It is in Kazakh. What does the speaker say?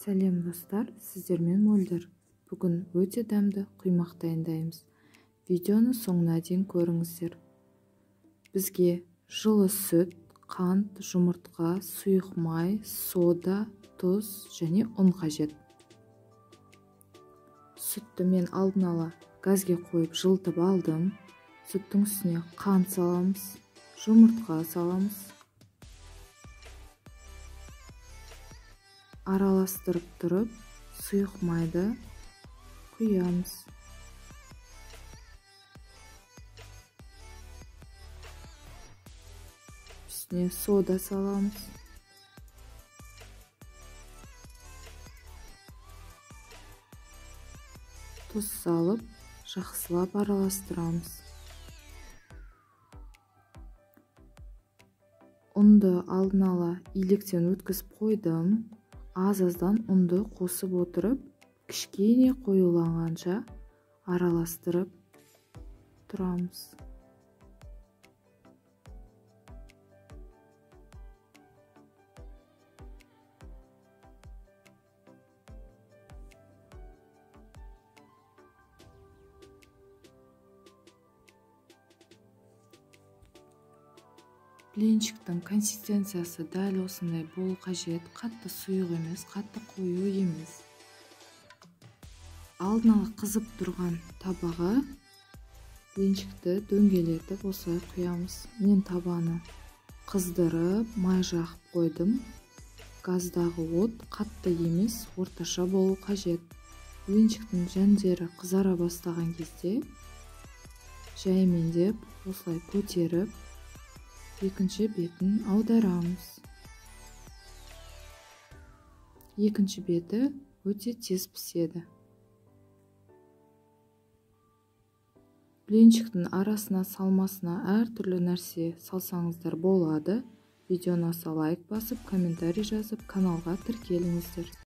Сәлем достар, сіздермен Мөлдір. Бүгін өте дәмді құймақ дайындаймыз. Видеоны соңына дейін көріңіздер. Бізге жылы сүт, қант, жұмыртқа, сұйық май, сода, тұз және ұн қажет. Сүтті мен алдын ала газге қойып жылытып алдым. Сүттің үстіне қант саламыз, жұмыртқа саламыз. Араластырып тұрып, сұйық майды құямыз. Үстіне сода саламыз. Тұз салып, жақсылап араластырамыз. Ұнды алдын ала илектен өткізіп қойдым. Аз-аздан ұнды қосып отырып, кішкене қоюланғанша араластырып тұрамыз. Блинчиктің консистенциясы дәл осындай болу қажет. Қатты сұйық емес, қатты қою емес. Алдын ала қызып тұрған табаға блинчикті дөңгелетіп осылай құямыз. Мен табаны қыздырып, май жағып қойдым. Газдағы от қатты емес, орташа болу қажет. Блинчиктің жәндері қызара бастаған кезде жаймендеп осылай көтеріп, екінші бетін аударамыз. Екінші беті өте тез піседі. Блинчиктің арасына салмасына әртүрлі нәрсе салсаңыздар болады. Видеоны лайк басып, комментарий жазып, каналға тіркеліңіздер.